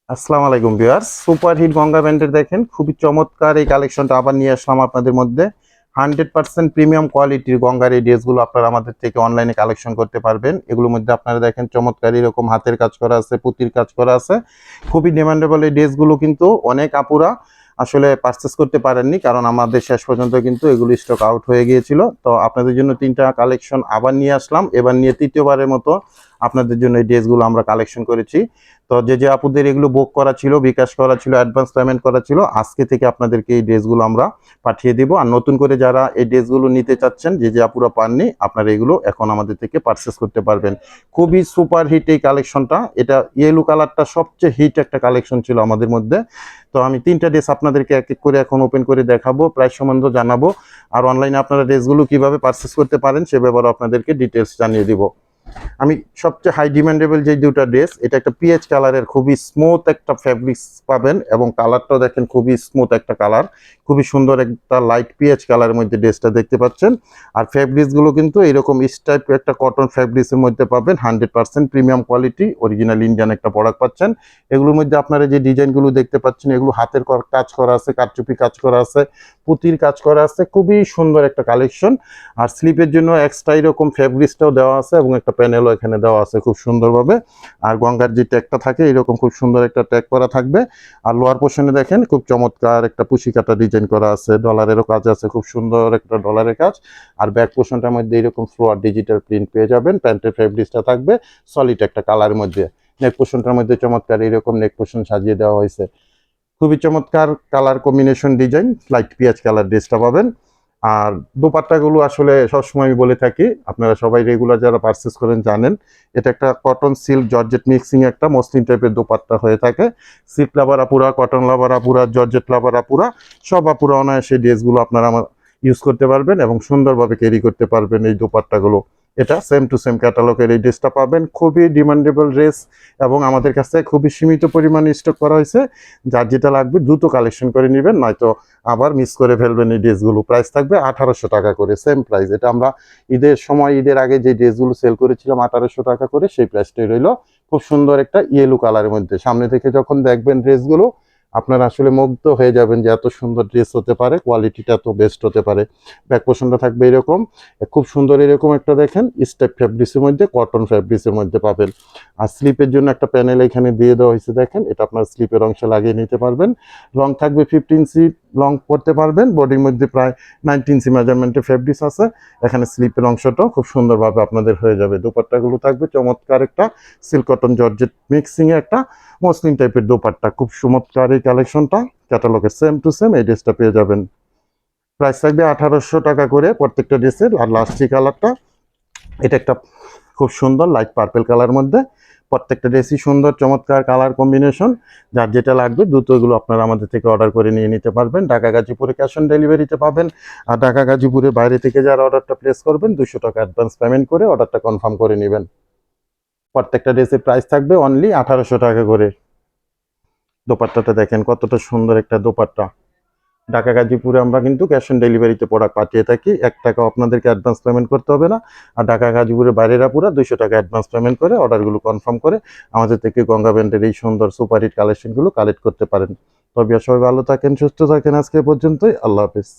আসসালামু আলাইকুম viewers, super hit Ganga ব্র্যান্ডের দেখেন খুবই চমৎকার এই কালেকশনটা আবার নিয়ে আসলাম আপনাদের মধ্যে। 100% প্রিমিয়াম কোয়ালিটির গঙ্গার এই ড্রেসগুলো আপনারা আমাদের থেকে অনলাইনে কালেকশন করতে পারবেন। এগুলোর মধ্যে আপনারা দেখেন চমৎকার এরকম হাতের কাজ করা আছে, পুঁতির কাজ করা আছে। খুবই ডিমান্ডেবল এই ড্রেসগুলো, কিন্তু অনেক আপুরা আসলে পারচেস করতে পারেননি, কারণ আমাদের শেষ পর্যন্ত কিন্তু এগুলো স্টক আউট হয়ে গিয়েছিল। তো আপনাদের জন্য তিনটা কালেকশন আবার নিয়ে আসলাম, এবার নিয়ে তৃতীয়বারের মতো আপনাদের জন্য এই ড্রেসগুলো আমরা কালেকশন করেছি। তো যে আপুদের এগুলো বুক করা ছিল, বিকাশ করা ছিল, অ্যাডভান্স পেমেন্ট করা ছিল, আজকে থেকে আপনাদেরকে এই ড্রেসগুলো আমরা পাঠিয়ে দিব। আর নতুন করে যারা এই ড্রেসগুলো নিতে চাচ্ছেন, যে আপুরা পাননি, আপনারা এগুলো এখন আমাদের থেকে পারচেস করতে পারবেন। খুবই সুপার হিট এই কালেকশনটা। এটা ইয়েলো কালারটা সবচেয়ে হিট একটা কালেকশন ছিল আমাদের মধ্যে। তো আমি তিনটা ড্রেস আপনাদেরকে এক এক করে এখন ওপেন করে দেখাবো, প্রাইস সম্বন্ধে জানাবো, আর অনলাইনে আপনারা ড্রেসগুলো কিভাবে পারচেস করতে পারেন সে ব্যাপারে আপনাদেরকে ডিটেলস জানিয়ে দিব। আমি সবচেয়ে হাই ডিমান্ডেবল যে দুটো ড্রেস, এটা একটা পিএইচ কালারের খুবই স্মুথ একটা ফ্যাব্রিক্স পাবেন, এবং কালারটাও দেখেন খুবই স্মুথ একটা কালার, খুবই সুন্দর একটা লাইট পিএইচ কালারের মধ্যে ড্রেসটা দেখতে পাচ্ছেন। আর ফ্যাব্রিক্সগুলো কিন্তু এরকম স্টাইপ একটা কটন ফ্যাব্রিক্সের মধ্যে পাবেন। 100% প্রিমিয়াম কোয়ালিটি অরিজিনাল ইন্ডিয়ান একটা প্রোডাক্ট পাচ্ছেন। এগুলোর মধ্যে আপনারা যে ডিজাইনগুলো দেখতে পাচ্ছেন, এগুলো হাতের কাজ করা আছে, কারচুপি কাজ করা আছে, পুঁতির কাজ করা আছে, খুবই সুন্দর একটা কালেকশন। আর স্লিপের জন্য এক্সট্রা এরকম ফ্যাব্রিক্সটাও দেওয়া আছে, এবং একটা প্যানেলও এখানে দেওয়া আছে খুব সুন্দরভাবে। আর গঙ্গার যে ট্যাগটা থাকে এরকম খুব সুন্দর একটা ট্যাগ করা থাকবে। আর লোয়ার পোর্শনে দেখেন খুব চমৎকার একটা পুশি কাটা ডিজাইন করা আছে, ডলারেরও কাজ আছে, খুব সুন্দর একটা ডলারের কাজ। আর ব্যাক পোর্শনটার মধ্যে এরকম ফ্লোয়ার ডিজিটাল প্রিন্ট পেয়ে যাবেন। প্যান্টের ফ্যাব্রিক্সটা থাকবে সলিড একটা কালারের মধ্যে। নেক পোর্শনটার মধ্যে চমৎকার এরকম নেক পোর্শন সাজিয়ে দেওয়া হয়েছে। খুবই চমৎকার কালার কম্বিনেশন ডিজাইন, লাইট পিঁয়াজ কালার ড্রেসটা পাবেন। আর দোপাট্টাগুলো আসলে সবসময় আমি বলে থাকি, আপনারা সবাই রেগুলার যারা পারচেস করেন জানেন, এটা একটা কটন সিল্ক জর্জেট মিক্সিং একটা মসলিন টাইপের দোপাট্টা হয়ে থাকে। সিল্ক লাভার আপুরা, কটন লাভার আপুরা, জর্জেট লাভার আপুরা, সব আপুরা অনায়াসে ড্রেসগুলো আপনারা আমার ইউজ করতে পারবেন এবং সুন্দরভাবে ক্যারি করতে পারবেন এই দোপাট্টাগুলো। এটা সেম টু সেম ক্যাটালগের এই ড্রেসটা পাবেন, খুবই ডিমান্ডেবল ড্রেস, এবং আমাদের কাছে খুবই সীমিত পরিমাণে স্টক করা হয়েছে। যার যেটা লাগবে দ্রুত কালেকশন করে নেবেন, নয়তো আবার মিস করে ফেলবেন এই ড্রেসগুলো। প্রাইস থাকবে 1800 টাকা করে, সেম প্রাইস। এটা আমরা ঈদের সময়, ঈদের আগে যে ড্রেসগুলো সেল করেছিলাম 1800 টাকা করে, সেই প্রাইসটাই রইল। খুব সুন্দর একটা ইয়েলো কালারের মধ্যে। সামনে থেকে যখন দেখবেন ড্রেসগুলো, আপনারা আসলে মুগ্ধ হয়ে যাবেন যে এত সুন্দর ড্রেস হতে পারে, কোয়ালিটিটা এত বেস্ট হতে পারে। ব্যাক পোর্শনটা থাকবে এরকম খুব সুন্দর, এরকম একটা দেখেন স্টেপ ফ্যাব্রিক্সের মধ্যে, কটন ফ্যাব্রিক্সের মধ্যে পাবেন। আর স্লিপের জন্য একটা প্যানেল এখানে দিয়ে দেওয়া হয়েছে, দেখেন এটা আপনার স্লিপের অংশে লাগিয়ে নিতে পারবেন। লং থাকবে 15 ইঞ্চি লং করতে পারবেন। বডির মধ্যে প্রায় 19 ইঞ্চি মেজারমেন্টের ফ্যাব্রিক্স আছে। এখানে স্লিপের অংশটাও খুব সুন্দরভাবে আপনাদের হয়ে যাবে। দোপাট্টাগুলো থাকবে চমৎকার একটা সিল্ক কটন জর্জেট মিক্সিং এ একটা মসলিন টাইপের দোপাট্টা। খুব চমৎকার এই কালেকশনটা, ক্যাটালগের সেম টু সেম এই ড্রেসটা পেয়ে যাবেন। প্রাইস থাকবে 1800 টাকা করে প্রত্যেকটা ড্রেসের। আর লাস্টি কালারটা, এটা একটা খুব সুন্দর লাইট পার্পেল কালার মধ্যে। প্রত্যেকটা ড্রেসই সুন্দর চমৎকার কালার কম্বিনেশন। যার যেটা লাগবে দ্রুত এগুলো আপনারা আমাদের থেকে অর্ডার করে নিয়ে নিতে পারবেন। ঢাকা গাজীপুরে ক্যাশ অন ডেলিভারিতে পাবেন। আর ঢাকা গাজীপুরের বাইরে থেকে যারা অর্ডারটা প্লেস করবেন, 200 টাকা অ্যাডভান্স পেমেন্ট করে অর্ডারটা কনফার্ম করে নেবেন। প্রত্যেকটা ড্রেসের প্রাইস থাকবে অনলি 1800 টাকা করে। দোপাট্টাটা দেখেন কতটা সুন্দর একটা দোপাট্টা। ঢাকা গাজীপুরে আমরা কিন্তু ক্যাশ অন ডেলিভারিতে প্রোডাক্ট পাঠিয়ে থাকি। 1 টাকা আপনাদেরকে অ্যাডভান্স পেমেন্ট করতে হবে না। আর ঢাকা গাজীপুরের বাইরেরা পুরো 200 টাকা অ্যাডভান্স পেমেন্ট করে অর্ডারগুলো কনফার্ম করে আমাদের থেকে গঙ্গা ব্র্যান্ডের এই সুন্দর সুপার হিট কালেকশনগুলো কালেক্ট করতে পারেন। তবে সবাই ভালো থাকেন, সুস্থ থাকেন। আজকে পর্যন্তই, আল্লাহ হাফেজ।